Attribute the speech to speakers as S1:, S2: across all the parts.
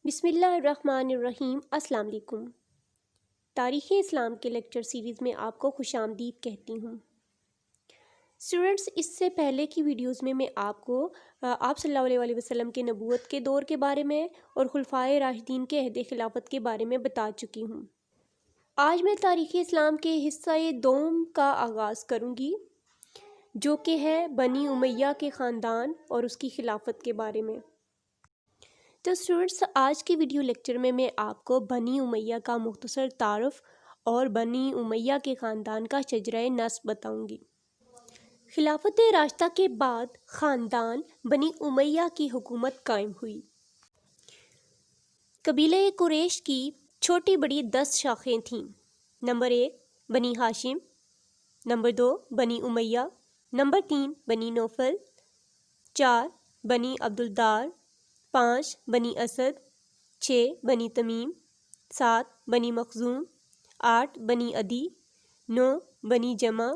S1: بسم اللہ الرحمن الرحیم۔ السلام علیکم۔ تاریخ اسلام کے لیکچر سیریز میں آپ کو خوش آمدید کہتی ہوں۔ اسٹوڈنٹس، اس سے پہلے کی ویڈیوز میں آپ کو آپ صلی اللہ علیہ وسلم کے نبوت کے دور کے بارے میں اور خلفائے راشدین کے عہد خلافت کے بارے میں بتا چکی ہوں۔ آج میں تاریخ اسلام کے حصہ دوم کا آغاز کروں گی، جو کہ ہے بنی امیہ کے خاندان اور اس کی خلافت کے بارے میں۔ تو اسٹوڈنٹس، آج کی ویڈیو لیکچر میں آپ کو بنی امیہ کا مختصر تعارف اور بنی امیہ کے خاندان کا شجرہ نسب بتاؤں گی۔ خلافت راشدہ کے بعد خاندان بنی امیہ کی حکومت قائم ہوئی۔ قبیلہ قریش کی چھوٹی بڑی 10 شاخیں تھیں۔ نمبر 1 بنی ہاشم، نمبر 2 بنی امیہ، نمبر 3 بنی نوفل، 4 بنی عبدالدار، 5 بنی اسد، 6 بنی تمیم، 7 بنی مخزوم، 8 بنی عدی، 9 بنی جمع،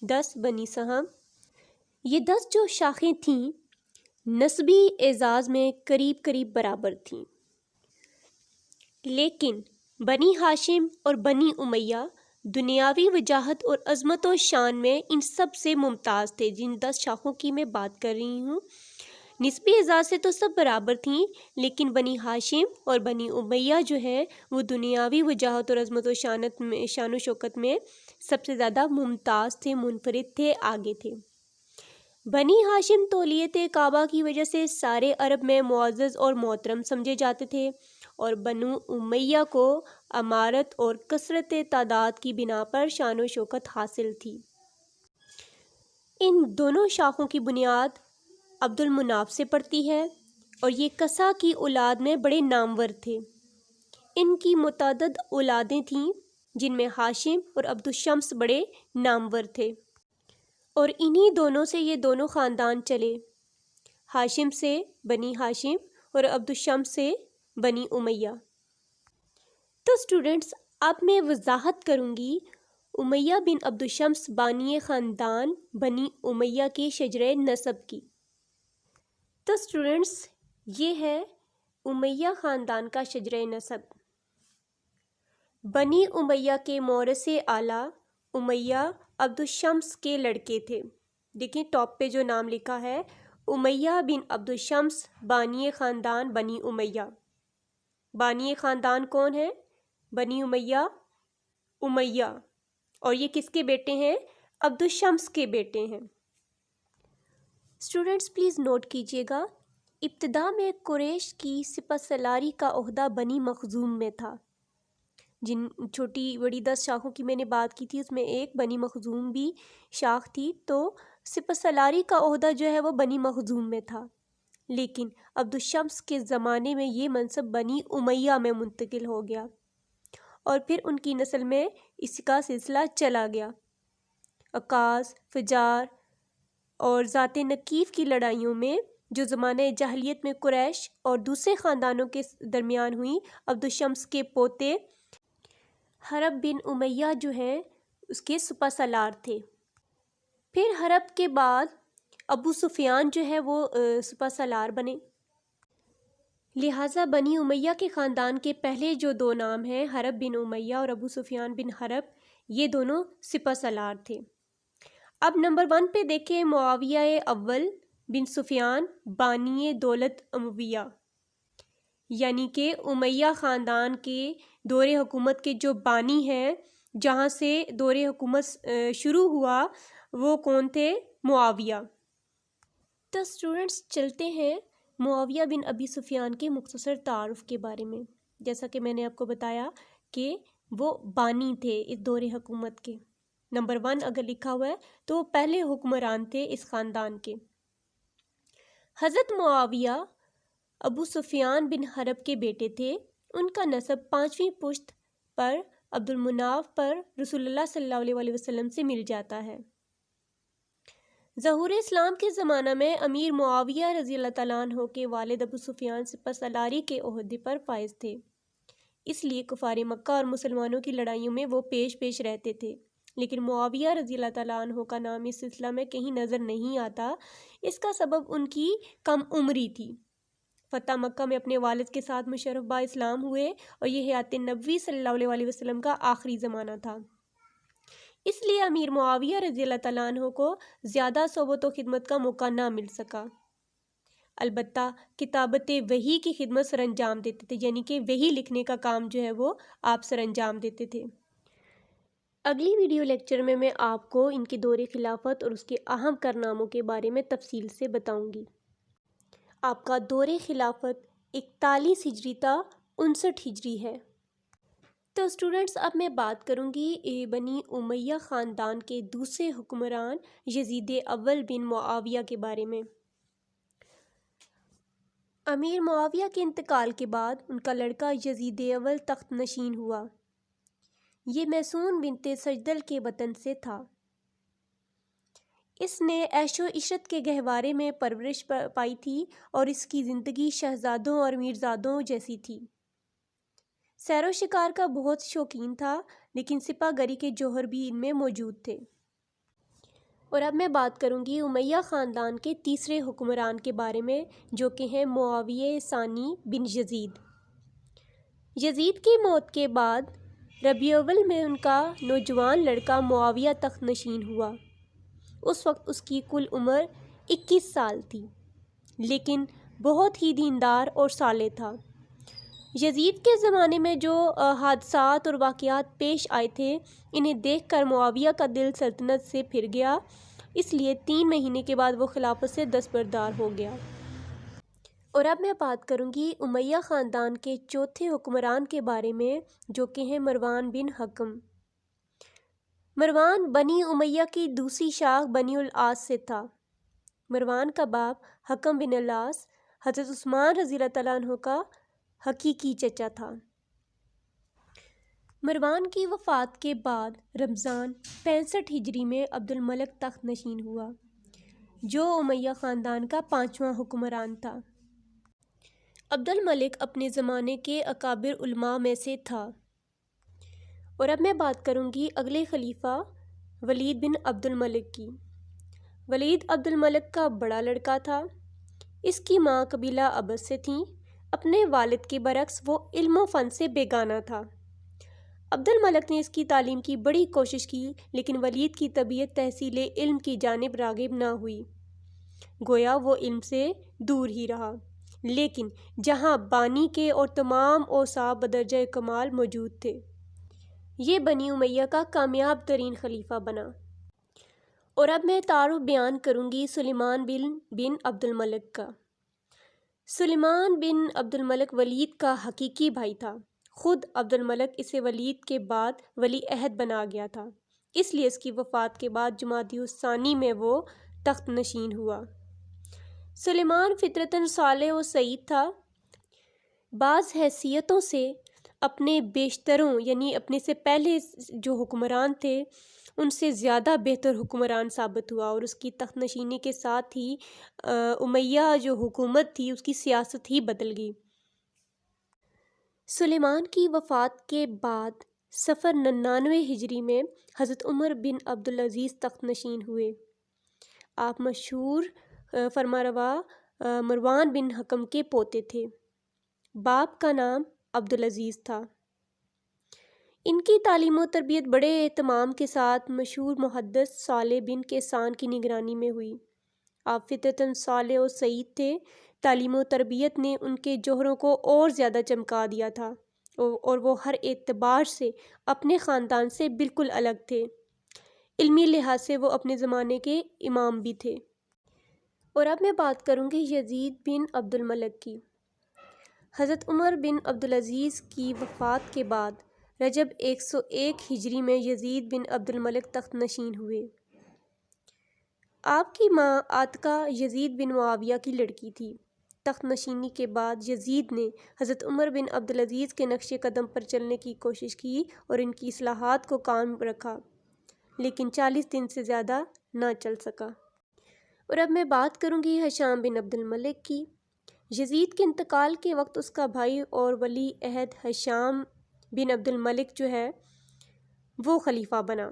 S1: 10 بنی سہم۔ یہ 10 جو شاخیں تھیں نسبی اعزاز میں قریب برابر تھیں، لیکن بنی ہاشم اور بنی امیہ دنیاوی وجاہت اور عظمت و شان میں ان سب سے ممتاز تھے۔ جن 10 شاخوں کی میں بات کر رہی ہوں، نسبی اعزاز سے تو سب برابر تھیں، لیکن بنی ہاشم اور بنی امیہ جو ہے وہ دنیاوی وجاہت اور عظمت و شان و شوکت میں سب سے زیادہ ممتاز تھے، منفرد تھے، آگے تھے۔ بنی ہاشم تولیت کعبہ کی وجہ سے سارے عرب میں معزز اور محترم سمجھے جاتے تھے، اور بنو امیہ کو امارت اور کثرت تعداد کی بنا پر شان و شوکت حاصل تھی۔ ان دونوں شاخوں کی بنیاد عبد المناف سے پڑتی ہے، اور یہ کسا کی اولاد میں بڑے نامور تھے۔ ان کی متعدد اولادیں تھیں، جن میں ہاشم اور عبد الشمس بڑے نامور تھے، اور انہی دونوں سے یہ دونوں خاندان چلے، ہاشم سے بنی ہاشم اور عبد الشمس سے بنی امیہ۔ تو اسٹوڈنٹس، اب میں وضاحت کروں گی امیہ بن عبد الشمس بانی خاندان بنی امیہ کے شجرہ نسب کی۔ تو اسٹوڈنٹس، یہ ہے امیہ خاندان کا شجرہ نسب۔ بنی امیہ کے مورث اعلیٰ امیہ عبد الشمس کے لڑکے تھے۔ دیکھیں ٹاپ پہ جو نام لکھا ہے، امیہ بن عبد الشمس بانی خاندان بنی امیہ۔ بانی خاندان کون ہے؟ بنی امیہ، امیہ، اور یہ کس کے بیٹے ہیں؟ عبد الشمس کے بیٹے ہیں۔ اسٹوڈنٹس پلیز نوٹ کیجئے گا، ابتدا میں قریش کی سپہ سالاری کا عہدہ بنی مخزوم میں تھا۔ جن چھوٹی بڑی 10 شاخوں کی میں نے بات کی تھی، اس میں ایک بنی مخزوم بھی شاخ تھی، تو سپہ سالاری کا عہدہ جو ہے وہ بنی مخزوم میں تھا، لیکن عبد الشمس کے زمانے میں یہ منصب بنی امیہ میں منتقل ہو گیا، اور پھر ان کی نسل میں اس کا سلسلہ چلا گیا۔ عکاظ، فجار اور ذات نکیف کی لڑائیوں میں جو زمانہ جاہلیت میں قریش اور دوسرے خاندانوں کے درمیان ہوئی، عبد الشمس کے پوتے حرب بن امیہ جو ہیں اس کے سپہ سالار تھے۔ پھر حرب کے بعد ابو سفیان جو ہے وہ سپہ سالار بنے، لہٰذا بنی امیہ کے خاندان کے پہلے جو 2 نام ہیں، حرب بن امیہ اور ابو سفیان بن حرب، یہ دونوں سپہ سالار تھے۔ اب نمبر 1 پہ دیکھیں، معاویہ اول بن سفیان بانی دولت امویہ، یعنی کہ امیہ خاندان کے دور حکومت کے جو بانی ہیں، جہاں سے دور حکومت شروع ہوا، وہ کون تھے؟ معاویہ۔ تو اسٹوڈنٹس چلتے ہیں معاویہ بن ابی سفیان کے مختصر تعارف کے بارے میں۔ جیسا کہ میں نے آپ کو بتایا کہ وہ بانی تھے اس دور حکومت کے، نمبر 1 اگر لکھا ہوا ہے تو وہ پہلے حکمران تھے اس خاندان کے۔ حضرت معاویہ ابو سفیان بن حرب کے بیٹے تھے۔ ان کا نسب 5ویں پشت پر عبد المناف پر رسول اللہ صلی اللہ علیہ وسلم سے مل جاتا ہے۔ ظہور اسلام کے زمانہ میں امیر معاویہ رضی اللہ تعالیٰ عنہ کے والد ابو سفیان سپہ سالاری کے عہدے پر فائز تھے، اس لیے کفار مکہ اور مسلمانوں کی لڑائیوں میں وہ پیش رہتے تھے، لیکن معاویہ رضی اللہ تعالیٰ عنہ کا نام اس سلسلہ میں کہیں نظر نہیں آتا۔ اس کا سبب ان کی کم عمری تھی۔ فتح مکہ میں اپنے والد کے ساتھ مشرف با اسلام ہوئے اور یہ حیات نبوی صلی اللہ علیہ وسلم کا آخری زمانہ تھا۔ اس لیے امیر معاویہ رضی اللہ تعالیٰ عنہ کو زیادہ صحبت و خدمت کا موقع نہ مل سکا، البتہ کتابت وحی کی خدمت سر انجام دیتے تھے، یعنی کہ وحی لکھنے کا کام جو ہے وہ آپ سر انجام دیتے تھے۔ اگلی ویڈیو لیکچر میں آپ کو ان کے دور خلافت اور اس کے اہم کارناموں کے بارے میں تفصیل سے بتاؤں گی۔ آپ کا دور خلافت 41 ہجری تا 59 ہجری ہے۔ تو اسٹوڈنٹس اب میں بات کروں گی بنی امیہ خاندان کے دوسرے حکمران یزید اول بن معاویہ کے بارے میں۔ امیر معاویہ کے انتقال کے بعد ان کا لڑکا یزید اول تخت نشین ہوا۔ یہ میسون بنت سجدل کے وطن سے تھا۔ اس نے عیش و عشرت کے گہوارے میں پرورش پائی تھی اور اس کی زندگی شہزادوں اور میرزادوں جیسی تھی۔ سیر و شکار کا بہت شوقین تھا، لیکن سپہ گری کے جوہر بھی ان میں موجود تھے۔ اور اب میں بات کروں گی امیہ خاندان کے تیسرے حکمران کے بارے میں، جو کہ ہیں معاویہ ثانی بن یزید۔ یزید کی موت کے بعد ربیع اول میں ان کا نوجوان لڑکا معاویہ تخت نشین ہوا۔ اس وقت اس کی کل عمر 21 سال تھی، لیکن بہت ہی دیندار اور صالح تھا۔ یزید کے زمانے میں جو حادثات اور واقعات پیش آئے تھے، انہیں دیکھ کر معاویہ کا دل سلطنت سے پھر گیا، اس لیے 3 مہینے کے بعد وہ خلافت سے دستبردار ہو گیا۔ اور اب میں بات کروں گی امیہ خاندان کے چوتھے حکمران کے بارے میں، جو کہ ہیں مروان بن حکم۔ مروان بنی امیہ کی دوسری شاخ بنی العاص سے تھا۔ مروان کا باپ حکم بن العاص حضرت عثمان رضی اللہ تعالیٰ عنہ کا حقیقی چچا تھا۔ مروان کی وفات کے بعد رمضان 65 ہجری میں عبد الملک تخت نشین ہوا، جو امیہ خاندان کا 5واں حکمران تھا۔ عبد الملک اپنے زمانے کے اکابر علماء میں سے تھا۔ اور اب میں بات کروں گی اگلے خلیفہ ولید بن عبد الملک کی۔ ولید عبد الملک کا بڑا لڑکا تھا۔ اس کی ماں قبیلہ عبس سے تھیں۔ اپنے والد کے برعکس وہ علم و فن سے بیگانہ تھا۔ عبد الملک نے اس کی تعلیم کی بڑی کوشش کی، لیکن ولید کی طبیعت تحصیل علم کی جانب راغب نہ ہوئی، گویا وہ علم سے دور ہی رہا۔ لیکن جہاں بانی کے اور تمام اوصاف بدرجہ کمال موجود تھے، یہ بنی امیہ کا کامیاب ترین خلیفہ بنا۔ اور اب میں تعارف بیان کروں گی سلیمان بن عبد الملک کا۔ سلیمان بن عبد الملک ولید کا حقیقی بھائی تھا۔ خود عبد الملک اسے ولید کے بعد ولی عہد بنا گیا تھا، اس لیے اس کی وفات کے بعد جمادی الثانی میں وہ تخت نشین ہوا۔ سلیمان فطرتاً صالح و سعید تھا۔ بعض حیثیتوں سے اپنے بیشتروں، یعنی اپنے سے پہلے جو حکمران تھے ان سے زیادہ بہتر حکمران ثابت ہوا، اور اس کی تخت نشینی کے ساتھ ہی امیہ جو حکومت تھی اس کی سیاست ہی بدل گئی۔ سلیمان کی وفات کے بعد صفر 99 ہجری میں حضرت عمر بن عبدالعزیز تخت نشین ہوئے۔ آپ مشہور فرمانروا مروان بن حکم کے پوتے تھے۔ باپ کا نام عبدالعزیز تھا۔ ان کی تعلیم و تربیت بڑے اہتمام کے ساتھ مشہور محدث صالح بن کیسان کی نگرانی میں ہوئی۔ آپ فطرتاً صالح و سعید تھے۔ تعلیم و تربیت نے ان کے جوہروں کو اور زیادہ چمکا دیا تھا، اور وہ ہر اعتبار سے اپنے خاندان سے بالکل الگ تھے۔ علمی لحاظ سے وہ اپنے زمانے کے امام بھی تھے۔ اور اب میں بات کروں گی یزید بن عبد الملک کی۔ حضرت عمر بن عبدالعزیز کی وفات کے بعد رجب 101 ہجری میں یزید بن عبد الملک تخت نشین ہوئے۔ آپ کی ماں عاتکہ یزید بن معاویہ کی لڑکی تھی۔ تخت نشینی کے بعد یزید نے حضرت عمر بن عبدالعزیز کے نقش قدم پر چلنے کی کوشش کی اور ان کی اصلاحات کو قائم رکھا، لیکن 40 دن سے زیادہ نہ چل سکا۔ اور اب میں بات کروں گی ہشام بن عبد الملک کی۔ یزید کے انتقال کے وقت اس کا بھائی اور ولی عہد ہشام بن عبد الملک جو ہے وہ خلیفہ بنا۔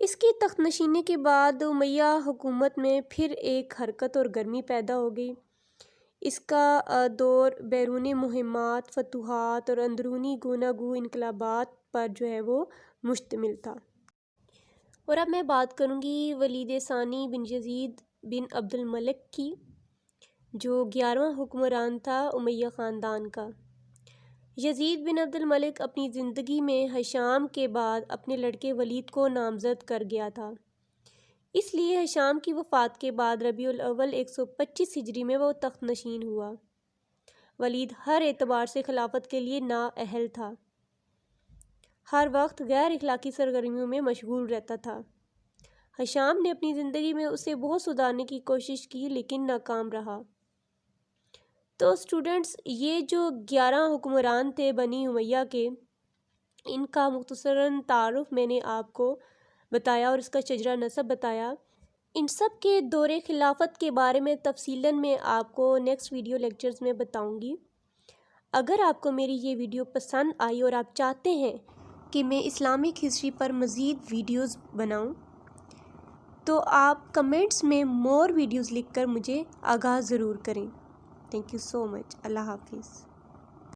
S1: اس کی تخت نشینی کے بعد امیہ حکومت میں پھر ایک حرکت اور گرمی پیدا ہو گئی۔ اس کا دور بیرونی مہمات، فتوحات اور اندرونی گوناگو انقلابات پر جو ہے وہ مشتمل تھا۔ اور اب میں بات کروں گی ولید ثانی بن یزید بن عبد الملک کی، جو 11واں حکمران تھا امیہ خاندان کا۔ یزید بن عبد الملک اپنی زندگی میں ہشام کے بعد اپنے لڑکے ولید کو نامزد کر گیا تھا، اس لیے ہشام کی وفات کے بعد ربیع الاول 125 ہجری میں وہ تخت نشین ہوا۔ ولید ہر اعتبار سے خلافت کے لیے نااہل تھا، ہر وقت غیر اخلاقی سرگرمیوں میں مشغول رہتا تھا۔ ہشام نے اپنی زندگی میں اسے بہت سدھارنے کی کوشش کی لیکن ناکام رہا۔ تو اسٹوڈنٹس، یہ جو 11 حکمران تھے بنی امیہ کے، ان کا مختصراً تعارف میں نے آپ کو بتایا اور اس کا شجرہ نسب بتایا۔ ان سب کے دور خلافت کے بارے میں تفصیلاً میں آپ کو نیکسٹ ویڈیو لیکچرز میں بتاؤں گی۔ اگر آپ کو میری یہ ویڈیو پسند آئی اور آپ چاہتے ہیں کہ میں اسلامک ہسٹری پر مزید ویڈیوز بناؤں تو آپ کمنٹس میں مور ویڈیوز لکھ کر مجھے آگاہ ضرور کریں۔ تھینک یو سو مچ۔ اللہ حافظ۔